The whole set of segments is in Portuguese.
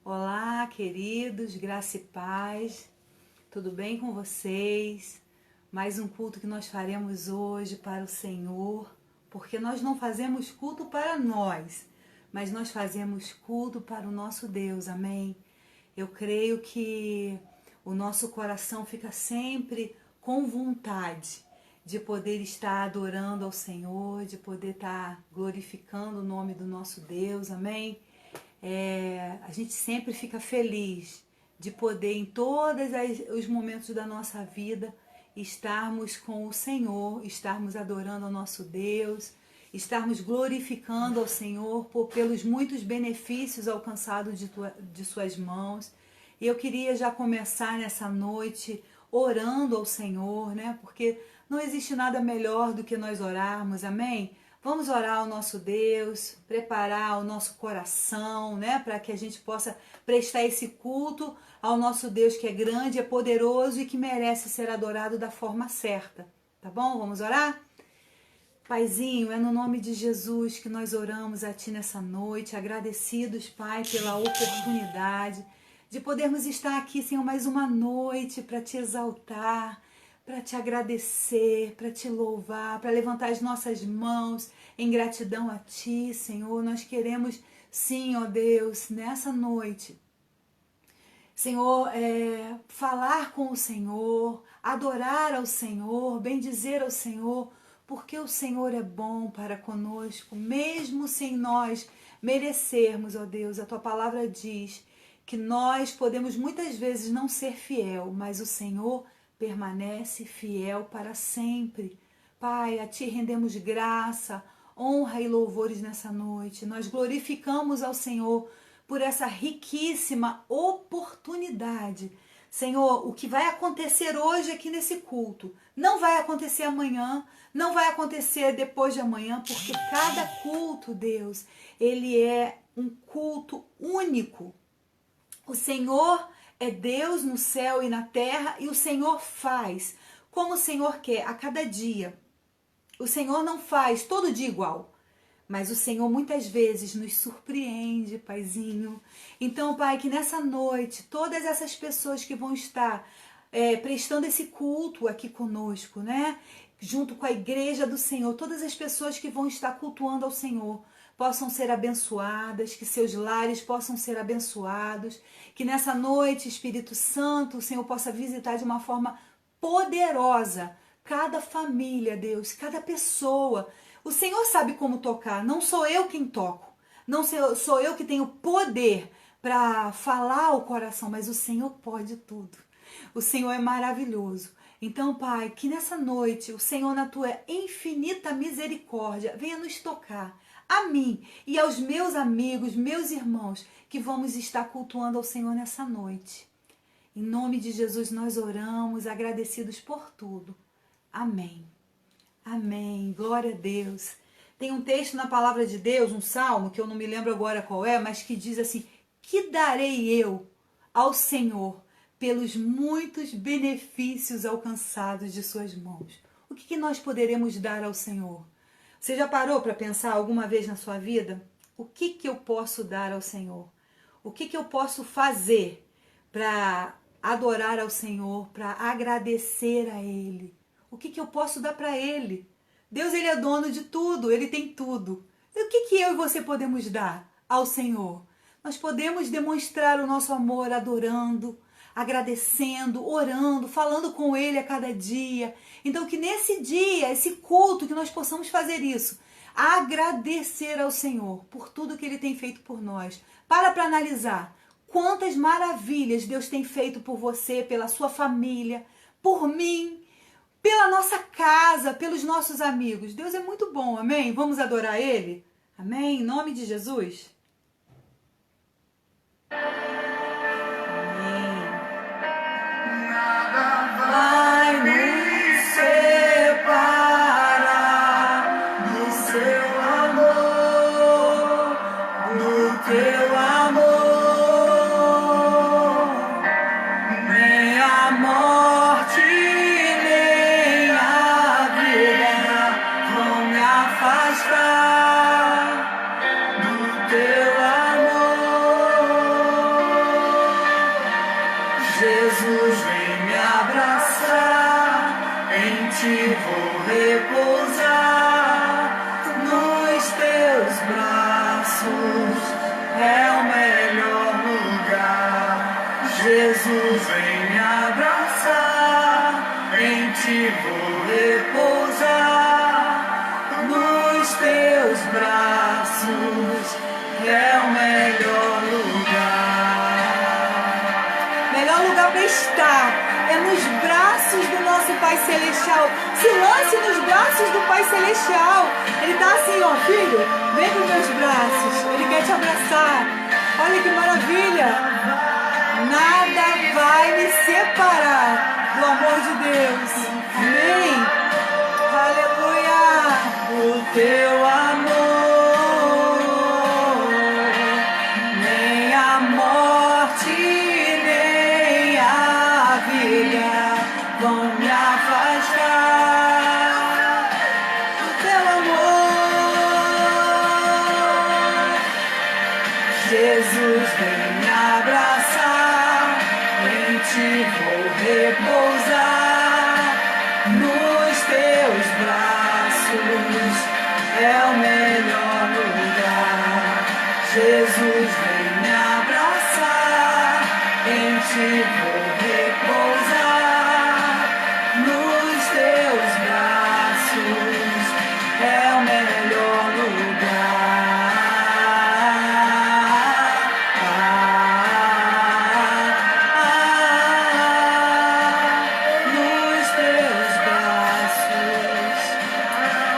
Olá, queridos, graça e paz, tudo bem com vocês? Mais um culto que nós faremos hoje para o Senhor, porque nós não fazemos culto para nós, mas nós fazemos culto para o nosso Deus, amém? Eu creio que o nosso coração fica sempre com vontade de poder estar adorando ao Senhor, de poder estar glorificando o nome do nosso Deus, amém? A gente sempre fica feliz de poder em todos os momentos da nossa vida estarmos com o Senhor, estarmos adorando ao nosso Deus, estarmos glorificando ao Senhor pelos muitos benefícios alcançados de suas mãos. E eu queria já começar nessa noite orando ao Senhor, né? Porque não existe nada melhor do que nós orarmos, amém? Vamos orar ao nosso Deus, preparar o nosso coração, né, para que a gente possa prestar esse culto ao nosso Deus que é grande, é poderoso e que merece ser adorado da forma certa, tá bom? Vamos orar? Paizinho, é no nome de Jesus que nós oramos a Ti nessa noite, agradecidos, Pai, pela oportunidade de podermos estar aqui, Senhor, mais uma noite para Te exaltar, para Te agradecer, para Te louvar, para levantar as nossas mãos em gratidão a Ti, Senhor. Nós queremos, sim, ó Deus, nessa noite, Senhor, falar com o Senhor, adorar ao Senhor, bendizer ao Senhor, porque o Senhor é bom para conosco, mesmo sem nós merecermos, ó Deus. A Tua palavra diz que nós podemos muitas vezes não ser fiel, mas o Senhor permanece fiel para sempre. Pai, a Ti rendemos graça, honra e louvores nessa noite. Nós glorificamos ao Senhor por essa riquíssima oportunidade. Senhor, o que vai acontecer hoje aqui nesse culto não vai acontecer amanhã, não vai acontecer depois de amanhã, porque cada culto, Deus, ele é um culto único. O Senhor é Deus no céu e na terra e o Senhor faz como o Senhor quer a cada dia. O Senhor não faz todo dia igual. Mas o Senhor muitas vezes nos surpreende, Paizinho. Então, Pai, que nessa noite, todas essas pessoas que vão estar prestando esse culto aqui conosco, né? Junto com a igreja do Senhor, todas as pessoas que vão estar cultuando ao Senhor, possam ser abençoadas, que seus lares possam ser abençoados, que nessa noite, Espírito Santo, o Senhor possa visitar de uma forma poderosa cada família, Deus, cada pessoa. O Senhor sabe como tocar, não sou eu quem toco, não sou eu que tenho poder para falar ao coração, mas o Senhor pode tudo. O Senhor é maravilhoso. Então, Pai, que nessa noite o Senhor, na Tua infinita misericórdia, venha nos tocar, a mim e aos meus amigos, meus irmãos, que vamos estar cultuando ao Senhor nessa noite. Em nome de Jesus nós oramos, agradecidos por tudo. Amém. Amém. Glória a Deus. Tem um texto na palavra de Deus, um salmo, que eu não me lembro agora qual é, mas que diz assim: que darei eu ao Senhor pelos muitos benefícios alcançados de suas mãos? O que nós poderemos dar ao Senhor? Você já parou para pensar alguma vez na sua vida? O que eu posso dar ao Senhor? O que eu posso fazer para adorar ao Senhor, para agradecer a Ele? O que eu posso dar para Ele? Deus, Ele é dono de tudo, Ele tem tudo. E o que eu e você podemos dar ao Senhor? Nós podemos demonstrar o nosso amor adorando, agradecendo, orando, falando com Ele a cada dia. Então que nesse dia, esse culto, que nós possamos fazer isso. Agradecer ao Senhor por tudo que Ele tem feito por nós. Para analisar quantas maravilhas Deus tem feito por você, pela sua família, por mim, pela nossa casa, pelos nossos amigos. Deus é muito bom, amém? Vamos adorar Ele? Amém? Em nome de Jesus. Vai nos separar do seu amor, do teu amor. Nem a morte, nem a vida vão me afastar do teu amor. ti vou repousar, nos teus braços é o melhor lugar. Jesus, vem me abraçar, em ti vou repousar, nos teus braços é o melhor lugar. Melhor lugar para estar é nos braços do nosso Pai Celestial. Se lance nos braços do Pai Celestial. Ele está assim, ó, filho, vem para os meus braços. Ele quer te abraçar. Olha que maravilha. Nada vai me separar do amor de Deus. Amém. Aleluia. O teu amor, nem a morte, nem a vida vão me afastar. O teu amor, Jesus, vem me abraçar, em ti vou repousar, nos teus braços é o melhor lugar. Jesus, vem me abraçar, em ti vou repousar, nos teus braços é o melhor lugar. Nos teus braços.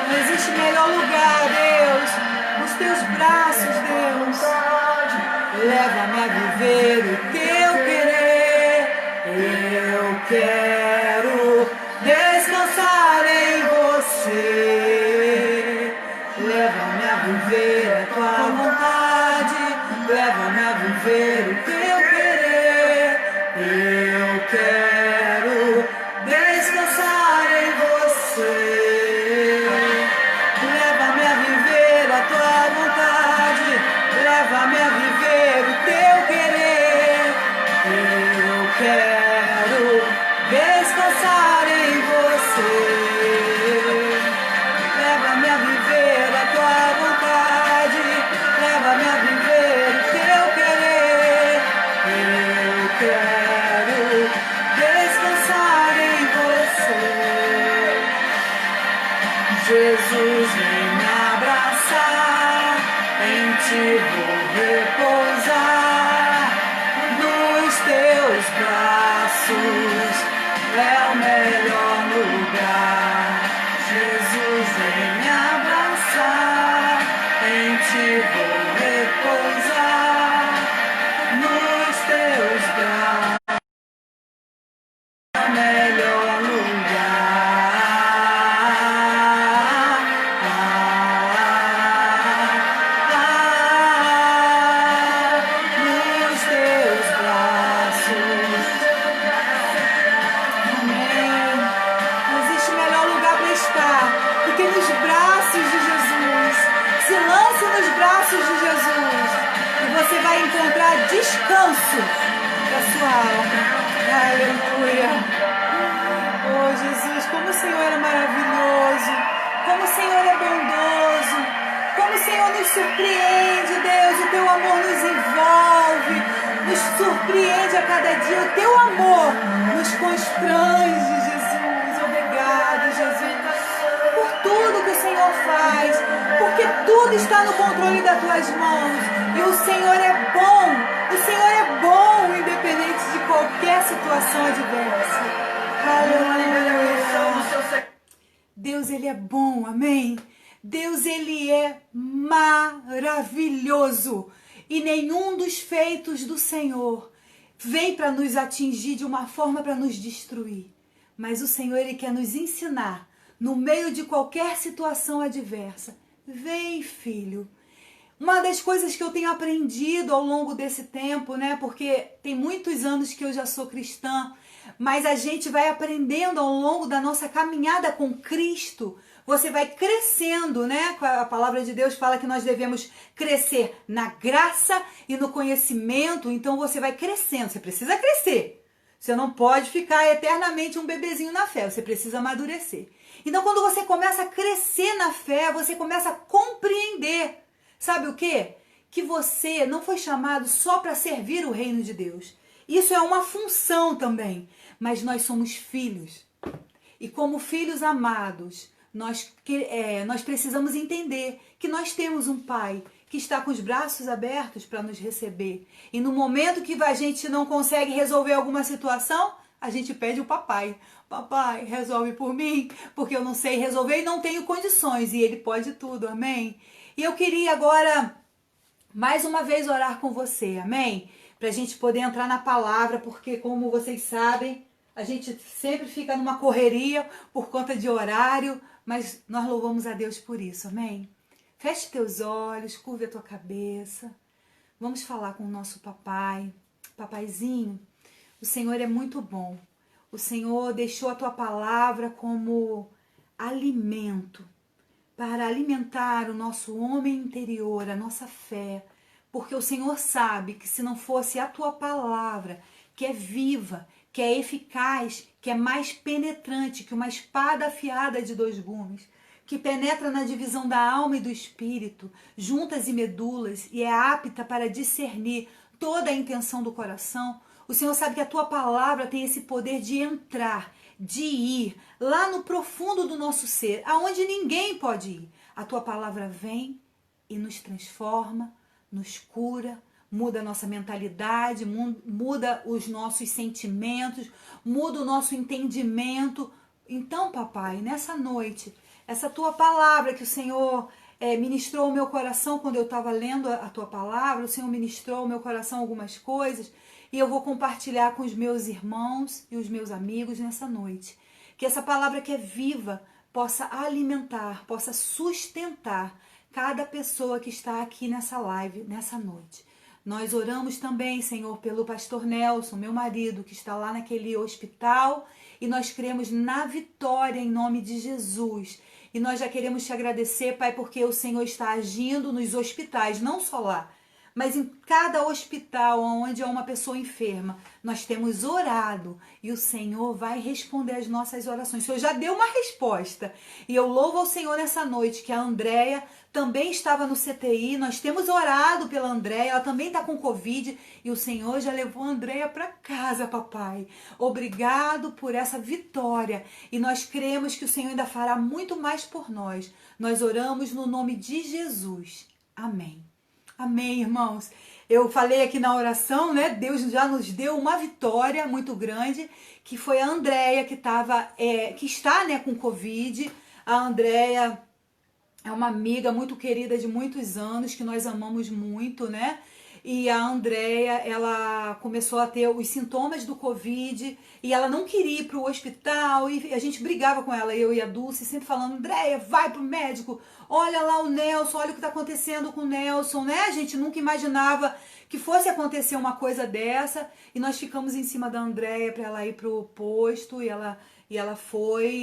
Não existe melhor lugar, Deus, nos teus braços, Deus. Leva-me a viver o teu querer. Eu quero descansar em você. Leva-me a viver a tua vontade. Leva-me a viver o teu querer. Eu quero descansar em você. Leva-me a viver a tua vontade, leva-me a viver o teu querer. Eu quero descansar em você. Leva-me a viver a tua vontade, leva-me a viver o teu querer. Eu quero descansar em você. Jesus, vem me abraçar, em ti vou repousar, nos teus braços é o melhor lugar. Jesus, vem me abraçar, em ti vou repousar, nos teus braços é o melhor lugar. Nos teus braços. Amém. Não existe melhor lugar para estar do que nos braços de Jesus. Se lance nos braços de Jesus e você vai encontrar descanso para sua alma. Aleluia. Oh, Jesus, como o Senhor é maravilhoso, como o Senhor é bondoso, como o Senhor nos surpreende, Deus. O teu amor nos envolve, nos surpreende a cada dia. O teu amor nos constrange, Jesus. Obrigado, Jesus, por tudo que o Senhor faz, porque tudo está no controle das tuas mãos. E o Senhor é bom, o Senhor é bom, independente de qualquer situação adversa. Aleluia. Deus, Ele é bom, amém? Deus, Ele é maravilhoso. E nenhum dos feitos do Senhor vem para nos atingir de uma forma para nos destruir. Mas o Senhor, Ele quer nos ensinar, no meio de qualquer situação adversa. Vem, filho. Uma das coisas que eu tenho aprendido ao longo desse tempo, né? Porque tem muitos anos que eu já sou cristã, mas a gente vai aprendendo ao longo da nossa caminhada com Cristo. Você vai crescendo, né? A palavra de Deus fala que nós devemos crescer na graça e no conhecimento. Então você vai crescendo, você precisa crescer. Você não pode ficar eternamente um bebezinho na fé, você precisa amadurecer. Então, quando você começa a crescer na fé, você começa a compreender, sabe o quê? Que você não foi chamado só para servir o reino de Deus. Isso é uma função também, mas nós somos filhos. E como filhos amados, nós precisamos entender que nós temos um Pai que está com os braços abertos para nos receber. E no momento que a gente não consegue resolver alguma situação, a gente pede o papai. Papai, resolve por mim, porque eu não sei resolver e não tenho condições. E ele pode tudo, amém? E eu queria agora, mais uma vez, orar com você, amém? Para a gente poder entrar na palavra, porque como vocês sabem, a gente sempre fica numa correria por conta de horário, mas nós louvamos a Deus por isso, amém? Feche teus olhos, curve a tua cabeça. Vamos falar com o nosso papai. Papaizinho, o Senhor é muito bom. O Senhor deixou a tua palavra como alimento para alimentar o nosso homem interior, a nossa fé. Porque o Senhor sabe que se não fosse a tua palavra, que é viva, que é eficaz, que é mais penetrante que uma espada afiada de 2 gumes, que penetra na divisão da alma e do espírito, juntas e medulas, e é apta para discernir toda a intenção do coração, o Senhor sabe que a tua palavra tem esse poder de entrar, de ir lá no profundo do nosso ser, aonde ninguém pode ir. A tua palavra vem e nos transforma, nos cura, muda a nossa mentalidade, muda os nossos sentimentos, muda o nosso entendimento. Então, papai, nessa noite, essa tua palavra que o Senhor ministrou ao meu coração quando eu estava lendo a tua palavra, o Senhor ministrou ao meu coração algumas coisas e eu vou compartilhar com os meus irmãos e os meus amigos nessa noite. Que essa palavra que é viva possa alimentar, possa sustentar cada pessoa que está aqui nessa live, nessa noite. Nós oramos também, Senhor, pelo pastor Nelson, meu marido, que está lá naquele hospital, e nós cremos na vitória em nome de Jesus. E nós já queremos te agradecer, Pai, porque o Senhor está agindo nos hospitais, não só lá, mas em cada hospital onde há uma pessoa enferma, nós temos orado e o Senhor vai responder as nossas orações. O Senhor já deu uma resposta. E eu louvo ao Senhor nessa noite que a Andréia também estava no CTI. Nós temos orado pela Andréia, ela também está com Covid e o Senhor já levou a Andréia para casa, papai. Obrigado por essa vitória. E nós cremos que o Senhor ainda fará muito mais por nós. Nós oramos no nome de Jesus. Amém. Amém, irmãos. Eu falei aqui na oração, né? Deus já nos deu uma vitória muito grande, que foi a Andréia, que está, né, com Covid. A Andréia é uma amiga muito querida de muitos anos, que nós amamos muito, né? E a Andréia, ela começou a ter os sintomas do Covid e ela não queria ir para o hospital e a gente brigava com ela, eu e a Dulce, sempre falando, Andréia, vai pro médico, olha lá o Nelson, olha o que está acontecendo com o Nelson, né? A gente nunca imaginava que fosse acontecer uma coisa dessa e nós ficamos em cima da Andréia para ela ir pro posto e ela foi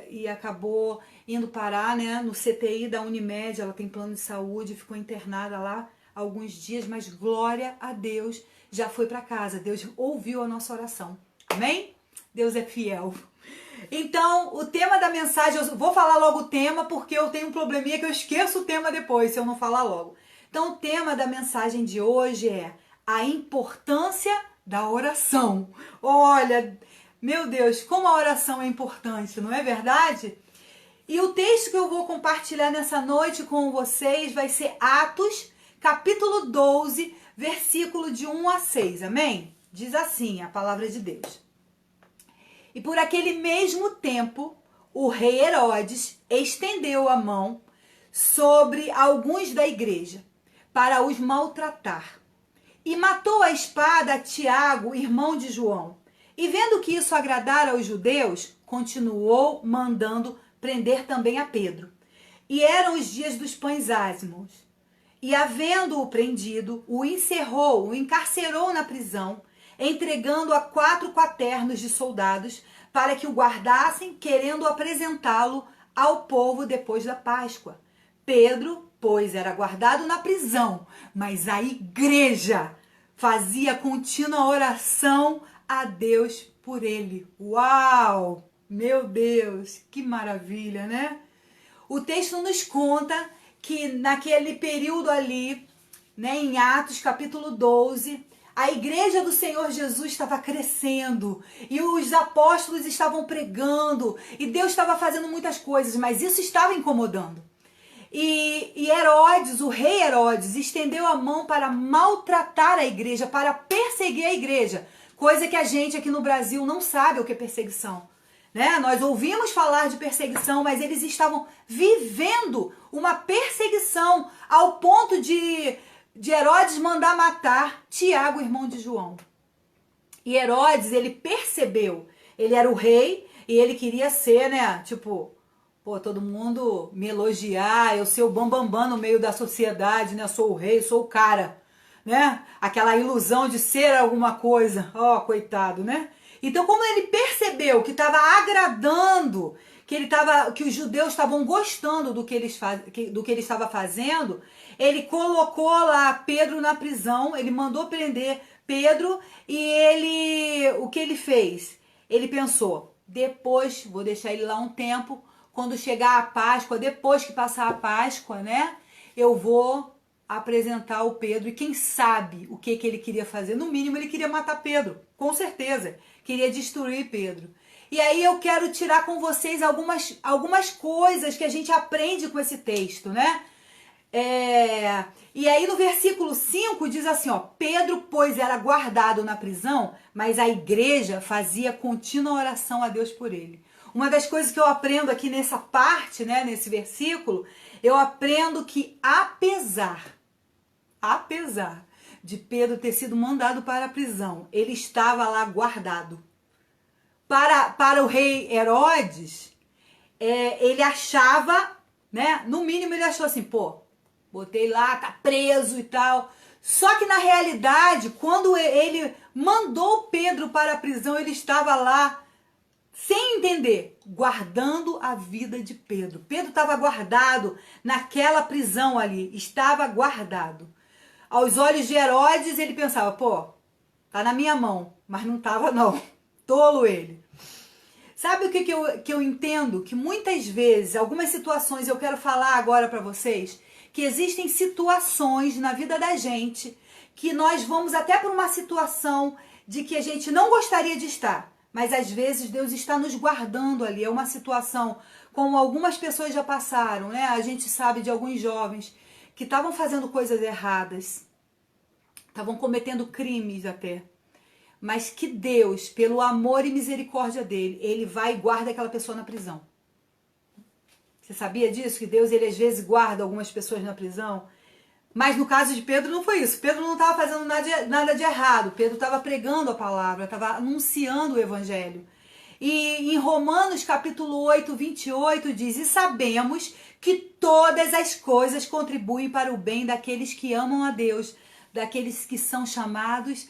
e acabou indo parar, né, no CTI da Unimed. Ela tem plano de saúde, ficou internada lá alguns dias, mas glória a Deus, já foi para casa. Deus ouviu a nossa oração. Amém? Deus é fiel. Então, o tema da mensagem, eu vou falar logo o tema, porque eu tenho um probleminha que eu esqueço o tema depois, se eu não falar logo. Então, o tema da mensagem de hoje é a importância da oração. Olha, meu Deus, como a oração é importante, não é verdade? E o texto que eu vou compartilhar nessa noite com vocês vai ser Atos, capítulo 12, versículo de 1 a 6, amém? Diz assim a palavra de Deus. E por aquele mesmo tempo, o rei Herodes estendeu a mão sobre alguns da igreja, para os maltratar. E matou a espada a Tiago, irmão de João. E vendo que isso agradara aos judeus, continuou mandando prender também a Pedro. E eram os dias dos pães ázimos. E havendo-o prendido, o encerrou, o encarcerou na prisão, entregando a 4 quaternos de soldados para que o guardassem, querendo apresentá-lo ao povo depois da Páscoa. Pedro, pois, era guardado na prisão, mas a igreja fazia contínua oração a Deus por ele. Uau! Meu Deus, que maravilha, né? O texto nos conta que naquele período ali, né, em Atos capítulo 12, a igreja do Senhor Jesus estava crescendo e os apóstolos estavam pregando e Deus estava fazendo muitas coisas, mas isso estava incomodando. E Herodes, o rei Herodes, estendeu a mão para maltratar a igreja, para perseguir a igreja, coisa que a gente aqui no Brasil não sabe o que é perseguição. Né? Nós ouvimos falar de perseguição, mas eles estavam vivendo uma perseguição ao ponto de Herodes mandar matar Tiago, irmão de João. E Herodes, ele percebeu, ele era o rei e ele queria ser, né, tipo, pô, todo mundo me elogiar, eu ser o bambambam no meio da sociedade, né, sou o rei, sou o cara, né, aquela ilusão de ser alguma coisa, ó, coitado, né. Então, como ele percebeu que estava agradando, que os judeus estavam gostando do que ele estava fazendo, ele colocou lá Pedro na prisão, ele mandou prender Pedro e o que ele fez? Ele pensou, depois, vou deixar ele lá um tempo, quando chegar a Páscoa, depois que passar a Páscoa, né, eu vou apresentar o Pedro e quem sabe o que ele queria fazer. No mínimo, ele queria matar Pedro, com certeza. Queria destruir Pedro. E aí eu quero tirar com vocês algumas coisas que a gente aprende com esse texto, né? E aí no versículo 5 diz assim, ó, Pedro, pois, era guardado na prisão, mas a igreja fazia contínua oração a Deus por ele. Uma das coisas que eu aprendo aqui nessa parte, né, nesse versículo, eu aprendo que apesar de Pedro ter sido mandado para a prisão, ele estava lá guardado. Para o rei Herodes, ele achava, né? No mínimo ele achou assim, pô, botei lá, tá preso e tal. Só que na realidade, quando ele mandou Pedro para a prisão, ele estava lá, sem entender, guardando a vida de Pedro. Pedro estava guardado naquela prisão ali, estava guardado. Aos olhos de Herodes, ele pensava, pô, tá na minha mão, mas não tava não, tolo ele. Sabe o que eu entendo? Que muitas vezes, algumas situações, eu quero falar agora para vocês, que existem situações na vida da gente, que nós vamos até por uma situação de que a gente não gostaria de estar, mas às vezes Deus está nos guardando ali, é uma situação como algumas pessoas já passaram, né? A gente sabe de alguns jovens que estavam fazendo coisas erradas, estavam cometendo crimes até, mas que Deus, pelo amor e misericórdia dele, ele vai e guarda aquela pessoa na prisão. Você sabia disso? Que Deus, ele às vezes guarda algumas pessoas na prisão? Mas no caso de Pedro não foi isso. Pedro não estava fazendo nada de errado. Pedro estava pregando a palavra, estava anunciando o evangelho. E em Romanos capítulo 8, 28 diz, e sabemos que todas as coisas contribuem para o bem daqueles que amam a Deus, daqueles que são chamados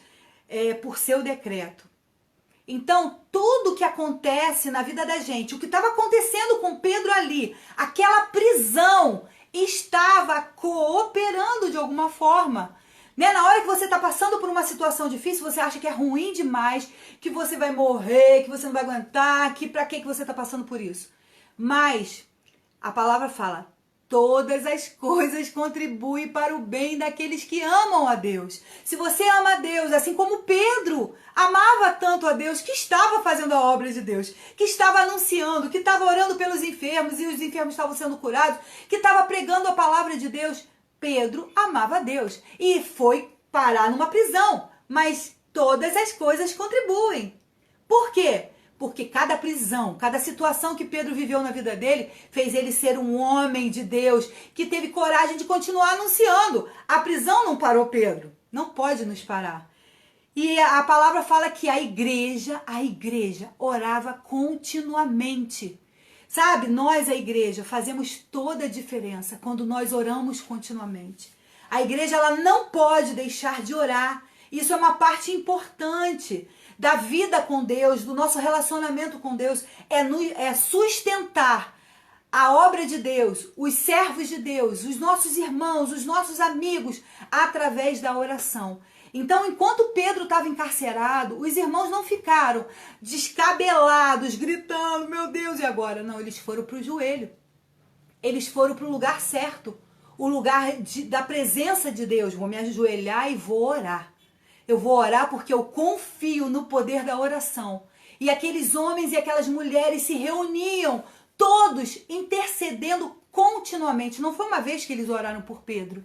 por seu decreto. Então, tudo que acontece na vida da gente, o que estava acontecendo com Pedro ali, aquela prisão, estava cooperando de alguma forma. Né? Na hora que você está passando por uma situação difícil, você acha que é ruim demais, que você vai morrer, que você não vai aguentar, que para que você está passando por isso? Mas a palavra fala, todas as coisas contribuem para o bem daqueles que amam a Deus. Se você ama a Deus, assim como Pedro amava tanto a Deus, que estava fazendo a obra de Deus, que estava anunciando, que estava orando pelos enfermos e os enfermos estavam sendo curados, que estava pregando a palavra de Deus, Pedro amava a Deus e foi parar numa prisão. Mas todas as coisas contribuem. Por quê? Porque cada prisão, cada situação que Pedro viveu na vida dele, fez ele ser um homem de Deus, que teve coragem de continuar anunciando. A prisão não parou Pedro, não pode nos parar. E a palavra fala que a igreja orava continuamente. Sabe, nós, a igreja, fazemos toda a diferença quando nós oramos continuamente. A igreja, ela não pode deixar de orar. Isso é uma parte importante da vida com Deus, do nosso relacionamento com Deus, é sustentar a obra de Deus, os servos de Deus, os nossos irmãos, os nossos amigos, através da oração. Então, enquanto Pedro estava encarcerado, os irmãos não ficaram descabelados, gritando, meu Deus, e agora? Não, eles foram para o joelho. Eles foram para o lugar certo, o lugar da presença de Deus. Vou me ajoelhar e vou orar. Eu vou orar porque eu confio no poder da oração. E aqueles homens e aquelas mulheres se reuniam, todos intercedendo continuamente. Não foi uma vez que eles oraram por Pedro.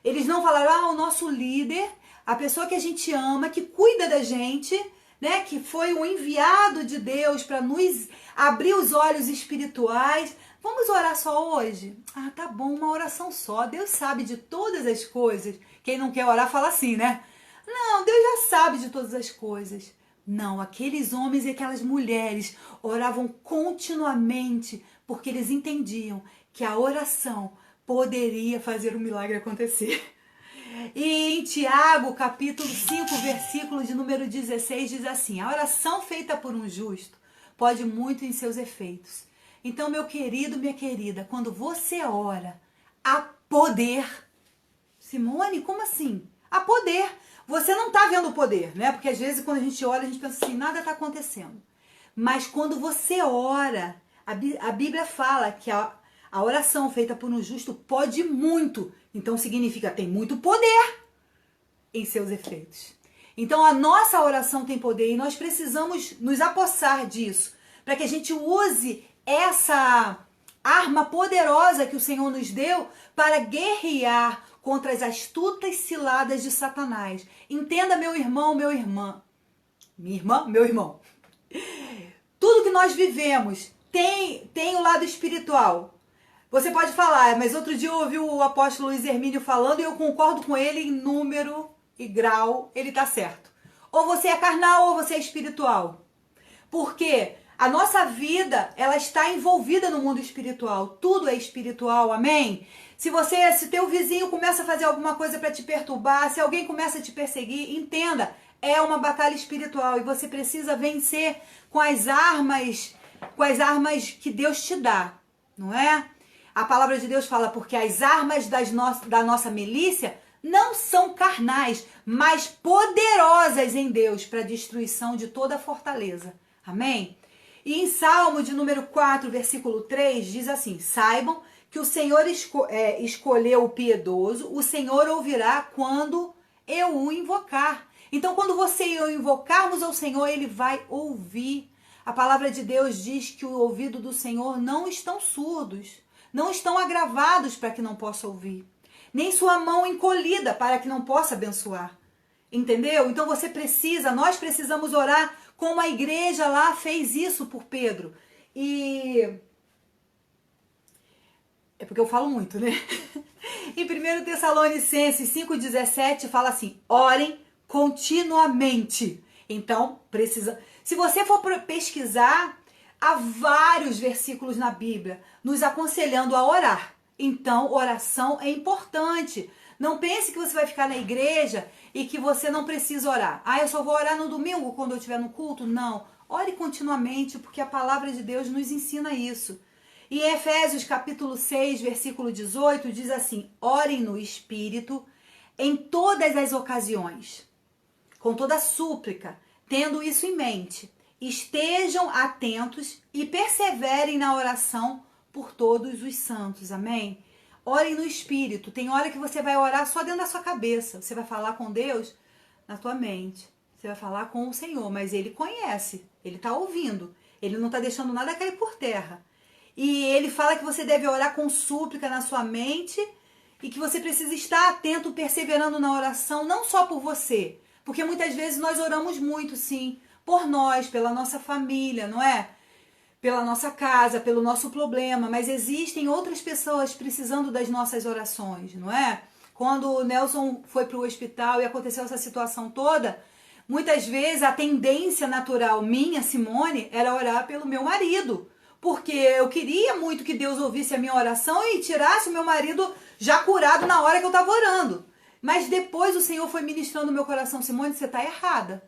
Eles não falaram, o nosso líder, a pessoa que a gente ama, que cuida da gente, né, que foi o enviado de Deus para nos abrir os olhos espirituais. Vamos orar só hoje? Ah, tá bom, uma oração só. Deus sabe de todas as coisas. Quem não quer orar fala assim, né? Não, Deus já sabe de todas as coisas. Não, aqueles homens e aquelas mulheres oravam continuamente porque eles entendiam que a oração poderia fazer o milagre acontecer. E em Tiago, capítulo 5, versículo de número 16, diz assim: a oração feita por um justo pode muito em seus efeitos. Então, meu querido, minha querida, quando você ora, há poder. Simone, como assim? Há poder. Você não está vendo o poder, né? Porque às vezes quando a gente ora, a gente pensa assim, nada está acontecendo. Mas quando você ora, a Bíblia fala que a oração feita por um justo pode muito. Então significa tem muito poder em seus efeitos. Então a nossa oração tem poder e nós precisamos nos apossar disso, para que a gente use essa arma poderosa que o Senhor nos deu para guerrear contra as astutas ciladas de Satanás. Entenda, meu irmão, minha irmã, meu irmão. Tudo que nós vivemos tem o lado espiritual. Você pode falar, mas outro dia eu ouvi o apóstolo Luiz Hermínio falando e eu concordo com ele em número e grau, ele tá certo. Ou você é carnal ou você é espiritual. Porque a nossa vida, ela está envolvida no mundo espiritual. Tudo é espiritual, amém? Se teu vizinho começa a fazer alguma coisa para te perturbar, se alguém começa a te perseguir, entenda, é uma batalha espiritual e você precisa vencer com as armas que Deus te dá, não é? A palavra de Deus fala, porque as armas da nossa milícia não são carnais, mas poderosas em Deus para a destruição de toda a fortaleza. Amém? E em Salmo de número 4, versículo 3, diz assim: saibam que o Senhor escolheu o piedoso, o Senhor ouvirá quando eu o invocar. Então, quando você e eu invocarmos ao Senhor, Ele vai ouvir. A palavra de Deus diz que o ouvido do Senhor não estão surdos, não estão agravados para que não possa ouvir, nem sua mão encolhida para que não possa abençoar. Entendeu? Então nós precisamos orar como a igreja lá fez isso por Pedro. E é porque eu falo muito, né? Em 1 Tessalonicenses 5,17 fala assim: orem continuamente. Então, se você for pesquisar, há vários versículos na Bíblia nos aconselhando a orar. Então, oração é importante. Não pense que você vai ficar na igreja e que você não precisa orar. Ah, eu só vou orar no domingo quando eu estiver no culto? Não. Ore continuamente, porque a palavra de Deus nos ensina isso. E em Efésios capítulo 6, versículo 18, diz assim: orem no Espírito em todas as ocasiões, com toda súplica, tendo isso em mente. Estejam atentos e perseverem na oração por todos os santos. Amém? Orem no Espírito. Tem hora que você vai orar só dentro da sua cabeça. Você vai falar com Deus na tua mente. Você vai falar com o Senhor, mas Ele conhece. Ele está ouvindo. Ele não está deixando nada cair por terra. E Ele fala que você deve orar com súplica na sua mente e que você precisa estar atento, perseverando na oração, não só por você. Porque muitas vezes nós oramos muito, sim, por nós, pela nossa família, não é? Pela nossa casa, pelo nosso problema, mas existem outras pessoas precisando das nossas orações, não é? Quando o Nelson foi para o hospital e aconteceu essa situação toda, muitas vezes a tendência natural minha, Simone, era orar pelo meu marido, porque eu queria muito que Deus ouvisse a minha oração e tirasse o meu marido já curado na hora que eu estava orando. Mas depois o Senhor foi ministrando no meu coração: Simone, você está errada.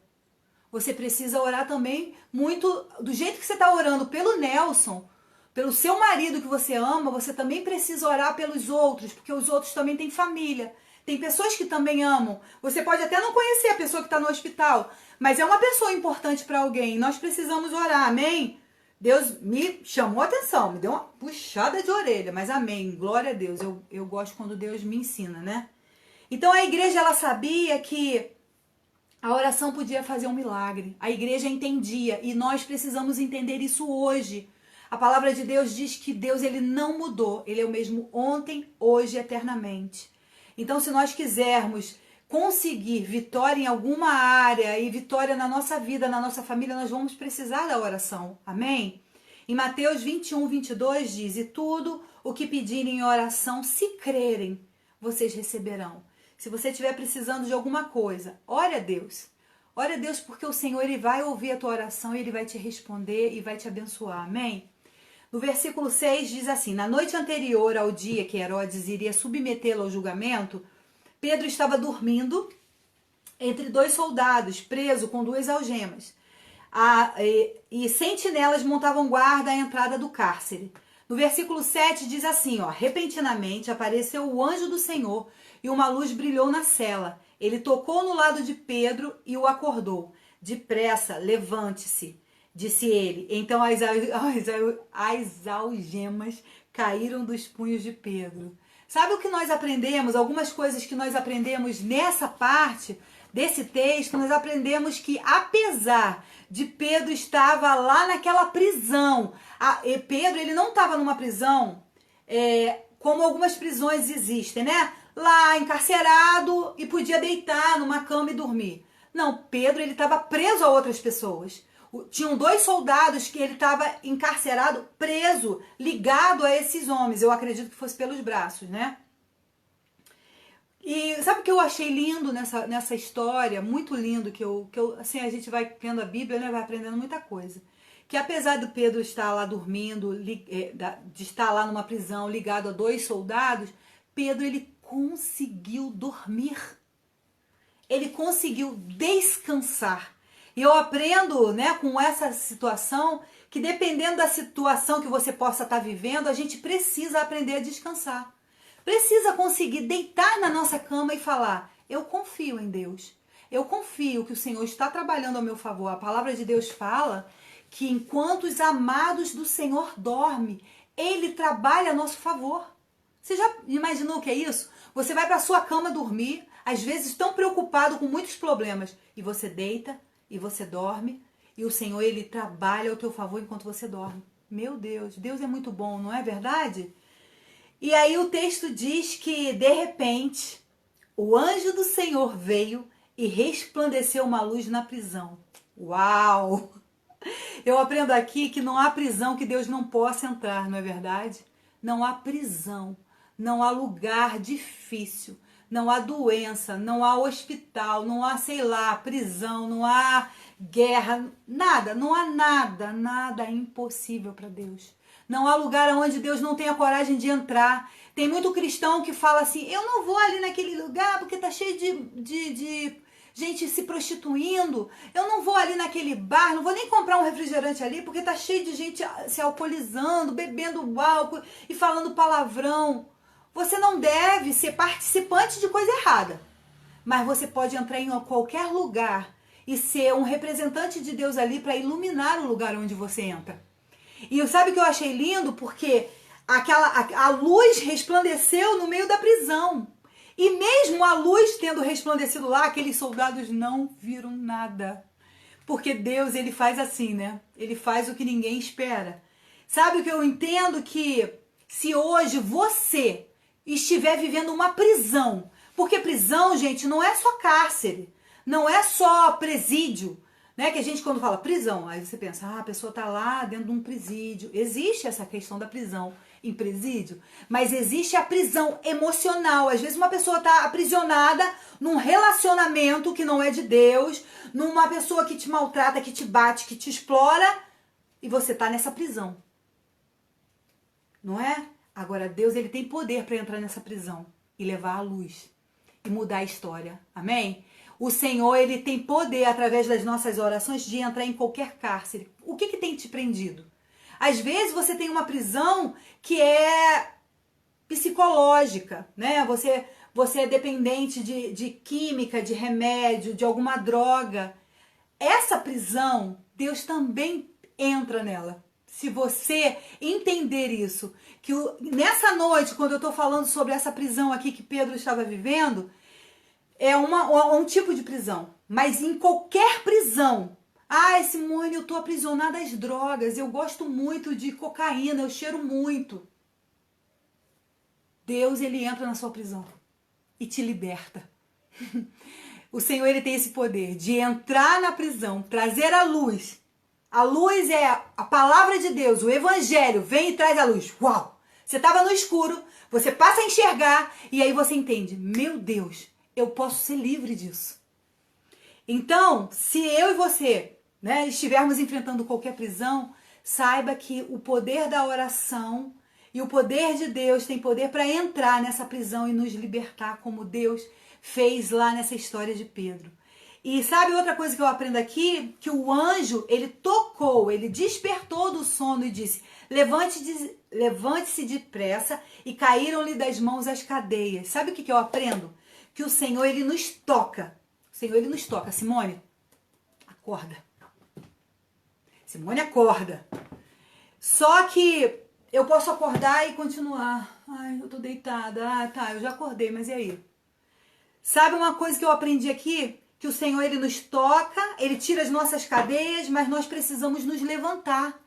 Você precisa orar também muito, do jeito que você está orando pelo Nelson, pelo seu marido que você ama, você também precisa orar pelos outros, porque os outros também têm família, Tem pessoas que também amam. Você pode até não conhecer a pessoa que está no hospital, mas é uma pessoa importante para alguém. Nós precisamos orar, amém? Deus me chamou a atenção, me deu uma puxada de orelha, mas amém, glória a Deus. Eu gosto quando Deus me ensina, né? Então a igreja, ela sabia que a oração podia fazer um milagre. A igreja entendia e nós precisamos entender isso hoje. A palavra de Deus diz que Deus, ele não mudou. Ele é o mesmo ontem, hoje e eternamente. Então, se nós quisermos conseguir vitória em alguma área e vitória na nossa vida, na nossa família, nós vamos precisar da oração. Amém? Em Mateus 21, 22 diz: e tudo o que pedirem em oração, se crerem, vocês receberão. Se você estiver precisando de alguma coisa, ore a Deus. Ore a Deus, porque o Senhor, ele vai ouvir a tua oração e ele vai te responder e vai te abençoar. Amém? No versículo 6 diz assim: na noite anterior ao dia que Herodes iria submetê-lo ao julgamento, Pedro estava dormindo entre dois soldados, preso com duas algemas. E sentinelas montavam guarda à entrada do cárcere. No versículo 7 diz assim, ó: repentinamente apareceu o anjo do Senhor e uma luz brilhou na cela. Ele tocou no lado de Pedro e o acordou. Depressa, levante-se, disse ele. Então as algemas caíram dos punhos de Pedro. Sabe o que nós aprendemos? Algumas coisas que nós aprendemos nessa parte desse texto, nós aprendemos que apesar de Pedro estava lá naquela prisão, Pedro, ele não estava numa prisão como algumas prisões existem, né? Lá encarcerado e podia deitar numa cama e dormir. Não, Pedro, ele estava preso a outras pessoas. Tinham dois soldados que ele estava encarcerado, preso, ligado a esses homens. Eu acredito que fosse pelos braços, né? E sabe o que eu achei lindo nessa história? Muito lindo, que eu assim, a gente vai vendo a Bíblia, né? Vai aprendendo muita coisa. Que apesar do Pedro estar lá dormindo, de estar lá numa prisão ligado a dois soldados, Pedro, ele conseguiu dormir. Ele conseguiu descansar. E eu aprendo, né, com essa situação, que dependendo da situação que você possa estar vivendo, a gente precisa aprender a descansar. Precisa conseguir deitar na nossa cama e falar: eu confio em Deus. Eu confio que o Senhor está trabalhando ao meu favor. A palavra de Deus fala que enquanto os amados do Senhor dormem, Ele trabalha a nosso favor. Você já imaginou o que é isso? Você vai para a sua cama dormir, às vezes tão preocupado com muitos problemas, e você deita, e você dorme, e o Senhor, ele trabalha ao teu favor enquanto você dorme. Meu Deus, Deus é muito bom, não é verdade? E aí o texto diz que, de repente, o anjo do Senhor veio e resplandeceu uma luz na prisão. Uau! Eu aprendo aqui que não há prisão que Deus não possa entrar, não é verdade? Não há prisão, não há lugar difícil, não há doença, não há hospital, não há, sei lá, prisão, não há guerra, nada, não há nada impossível para Deus. Não há lugar onde Deus não tenha coragem de entrar. Tem muito cristão que fala assim: eu não vou ali naquele lugar porque tá cheio de gente se prostituindo. Eu não vou ali naquele bar, não vou nem comprar um refrigerante ali porque tá cheio de gente se alcoolizando, bebendo álcool e falando palavrão. Você não deve ser participante de coisa errada, mas você pode entrar em qualquer lugar e ser um representante de Deus ali para iluminar o lugar onde você entra. E sabe o que eu achei lindo? Porque a luz resplandeceu no meio da prisão. E mesmo a luz tendo resplandecido lá, aqueles soldados não viram nada. Porque Deus, ele faz assim, né? Ele faz o que ninguém espera. Sabe o que eu entendo? Que se hoje você estiver vivendo uma prisão, porque prisão, gente, não é só cárcere, não é só presídio, né? Que a gente quando fala prisão, aí você pensa, a pessoa tá lá dentro de um presídio. Existe essa questão da prisão em presídio, mas existe a prisão emocional. Às vezes uma pessoa tá aprisionada num relacionamento que não é de Deus, numa pessoa que te maltrata, que te bate, que te explora, e você tá nessa prisão. Não é? Agora Deus, ele tem poder para entrar nessa prisão e levar a luz e mudar a história. Amém? O Senhor, ele tem poder, através das nossas orações, de entrar em qualquer cárcere. O que tem te prendido? Às vezes você tem uma prisão que é psicológica, né? você é dependente de química, de remédio, de alguma droga. Essa prisão, Deus também entra nela. Se você entender isso, que nessa noite, quando eu estou falando sobre essa prisão aqui que Pedro estava vivendo, é um tipo de prisão. Mas em qualquer prisão, Simone, eu estou aprisionada às drogas, eu gosto muito de cocaína, eu cheiro muito. Deus, ele entra na sua prisão e te liberta. O Senhor, ele tem esse poder de entrar na prisão, trazer a luz. A luz é a palavra de Deus, o evangelho vem e traz a luz. Uau! Você estava no escuro, você passa a enxergar e aí você entende, meu Deus, eu posso ser livre disso. Então, se eu e você, estivermos enfrentando qualquer prisão, saiba que o poder da oração e o poder de Deus tem poder para entrar nessa prisão e nos libertar, como Deus fez lá nessa história de Pedro. E sabe outra coisa que eu aprendo aqui? Que o anjo, ele tocou, ele despertou do sono e disse, levante-se depressa, e caíram-lhe das mãos as cadeias. Sabe o que eu aprendo? Que o Senhor, ele nos toca. O Senhor, ele nos toca. Simone, acorda. Simone, acorda. Só que eu posso acordar e continuar. Eu tô deitada. Eu já acordei, mas e aí? Sabe uma coisa que eu aprendi aqui? Que o Senhor, ele nos toca, ele tira as nossas cadeias, mas nós precisamos nos levantar.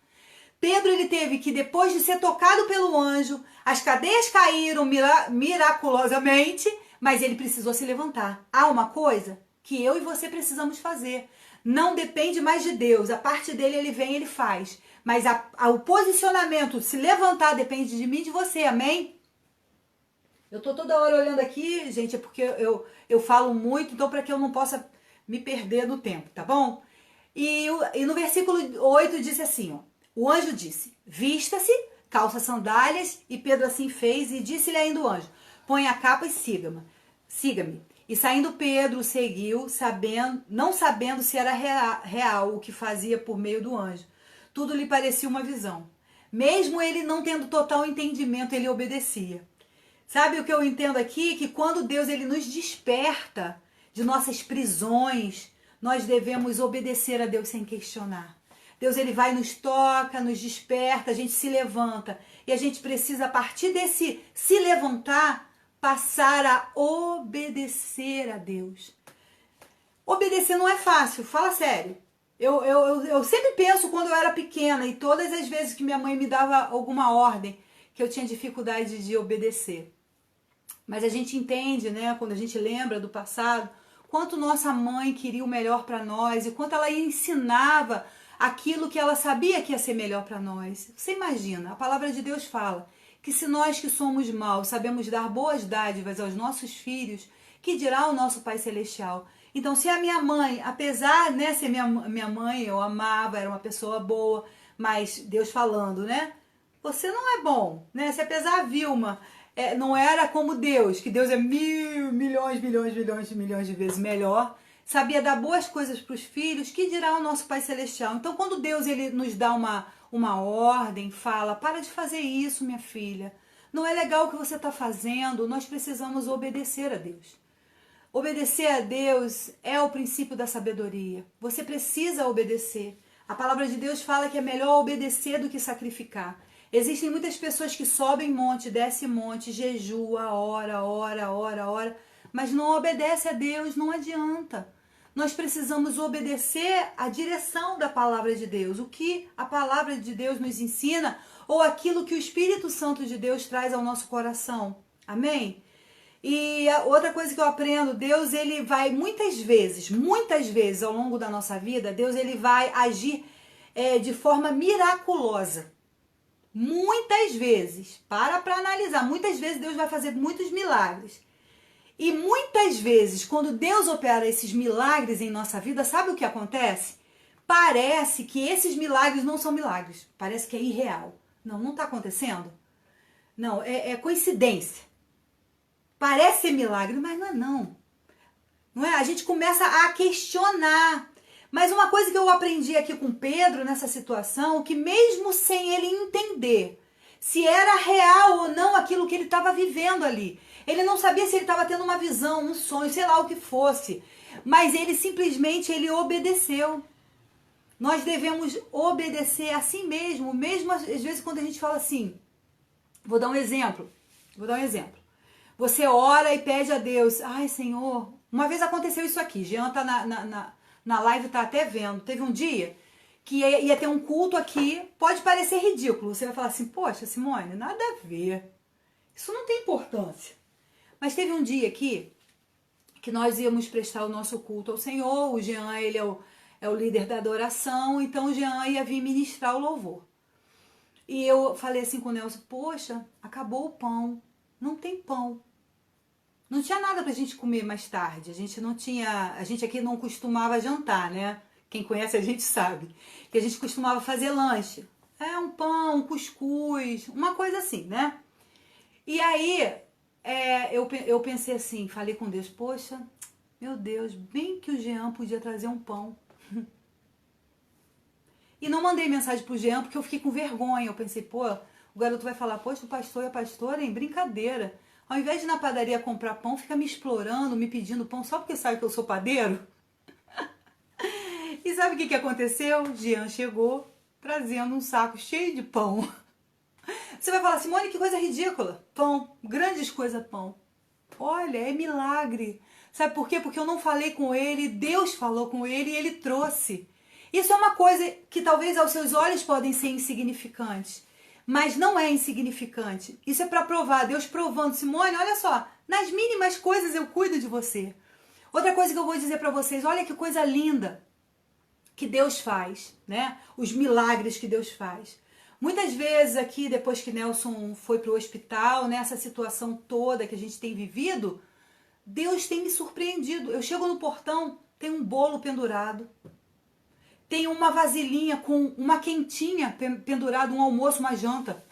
Pedro, ele teve que, depois de ser tocado pelo anjo, as cadeias caíram miraculosamente, mas ele precisou se levantar. Há uma coisa que eu e você precisamos fazer. Não depende mais de Deus. A parte dele, ele vem, ele faz. Mas o posicionamento, se levantar, depende de mim e de você. Amém? Eu tô toda hora olhando aqui, gente, é porque eu falo muito, então para que eu não possa me perder no tempo, tá bom? E no versículo 8 disse assim, o anjo disse, vista-se, calça sandálias, e Pedro assim fez, e disse-lhe ainda o anjo, põe a capa e siga-me. E saindo Pedro o seguiu, não sabendo se era real o que fazia por meio do anjo. Tudo lhe parecia uma visão. Mesmo ele não tendo total entendimento, ele obedecia. Sabe o que eu entendo aqui? Que quando Deus, ele nos desperta de nossas prisões, nós devemos obedecer a Deus sem questionar. Deus, ele vai, nos toca, nos desperta, a gente se levanta. E a gente precisa, a partir desse se levantar, passar a obedecer a Deus. Obedecer não é fácil, fala sério. Eu sempre penso quando eu era pequena e todas as vezes que minha mãe me dava alguma ordem, que eu tinha dificuldade de obedecer. Mas a gente entende, quando a gente lembra do passado, quanto nossa mãe queria o melhor para nós e quanto ela ensinava aquilo que ela sabia que ia ser melhor para nós. Você imagina, a palavra de Deus fala que se nós que somos maus sabemos dar boas dádivas aos nossos filhos, que dirá o nosso Pai Celestial? Então, se a minha mãe, apesar de ser minha mãe, eu amava, era uma pessoa boa, mas Deus falando, você não é bom, Se apesar a Vilma não era como Deus, que Deus é milhões de vezes melhor, sabia dar boas coisas para os filhos, que dirá o nosso Pai Celestial? Então, quando Deus, ele nos dá uma ordem, fala, para de fazer isso, minha filha, não é legal o que você está fazendo, nós precisamos obedecer a Deus. Obedecer a Deus é o princípio da sabedoria. Você precisa obedecer. A palavra de Deus fala que é melhor obedecer do que sacrificar. Existem muitas pessoas que sobem monte, descem monte, jejua, ora, mas não obedece a Deus, não adianta. Nós precisamos obedecer a direção da palavra de Deus, o que a palavra de Deus nos ensina ou aquilo que o Espírito Santo de Deus traz ao nosso coração. Amém? E outra coisa que eu aprendo, Deus, ele vai muitas vezes ao longo da nossa vida, Deus, ele vai agir de forma miraculosa. Muitas vezes, para analisar, muitas vezes Deus vai fazer muitos milagres. E muitas vezes, quando Deus opera esses milagres em nossa vida, sabe o que acontece? Parece que esses milagres não são milagres, parece que é irreal. Não está acontecendo? Não, é coincidência. Parece ser milagre, mas não é não. Não é? A gente começa a questionar. Mas uma coisa que eu aprendi aqui com Pedro nessa situação, que mesmo sem ele entender se era real ou não aquilo que ele estava vivendo ali, Ele não sabia se ele estava tendo uma visão, um sonho, sei lá o que fosse. Mas ele simplesmente obedeceu. Nós devemos obedecer assim mesmo. Mesmo às vezes quando a gente fala assim. Vou dar um exemplo. Você ora e pede a Deus. Ai, Senhor. Uma vez aconteceu isso aqui. Jean tá na live, tá até vendo. Teve um dia que ia ter um culto aqui. Pode parecer ridículo. Você vai falar assim, poxa, Simone, nada a ver. Isso não tem importância. Mas teve um dia aqui que nós íamos prestar o nosso culto ao Senhor. O Jean, ele é o líder da adoração. Então o Jean ia vir ministrar o louvor. E eu falei assim com o Nelson, poxa, acabou o pão. Não tem pão. Não tinha nada pra gente comer mais tarde. A gente aqui não costumava jantar, né? Quem conhece a gente sabe. Que a gente costumava fazer lanche. Um pão, um cuscuz, uma coisa assim, né? E aí, eu pensei assim, falei com Deus, poxa, meu Deus, bem que o Jean podia trazer um pão. E não mandei mensagem pro Jean porque eu fiquei com vergonha. Eu pensei, pô, o garoto vai falar, poxa, o pastor e a pastora, hein? Brincadeira. Ao invés de ir na padaria comprar pão, fica me explorando, me pedindo pão só porque sabe que eu sou padeiro. E sabe o que aconteceu? Jean chegou trazendo um saco cheio de pão. Você vai falar, Simone, que coisa ridícula. Pão, grandes coisas pão. Olha, é milagre. Sabe por quê? Porque eu não falei com ele, Deus falou com ele e ele trouxe. Isso é uma coisa que talvez aos seus olhos podem ser insignificantes, mas não é insignificante. Isso é para provar, Deus provando. Simone, olha só, nas mínimas coisas eu cuido de você. Outra coisa que eu vou dizer para vocês, olha que coisa linda que Deus faz, né? Os milagres que Deus faz. Muitas vezes aqui, depois que Nelson foi para o hospital, nessa situação toda que a gente tem vivido, Deus tem me surpreendido. Eu chego no portão, tem um bolo pendurado. Tem uma vasilhinha com uma quentinha pendurada, um almoço, uma janta.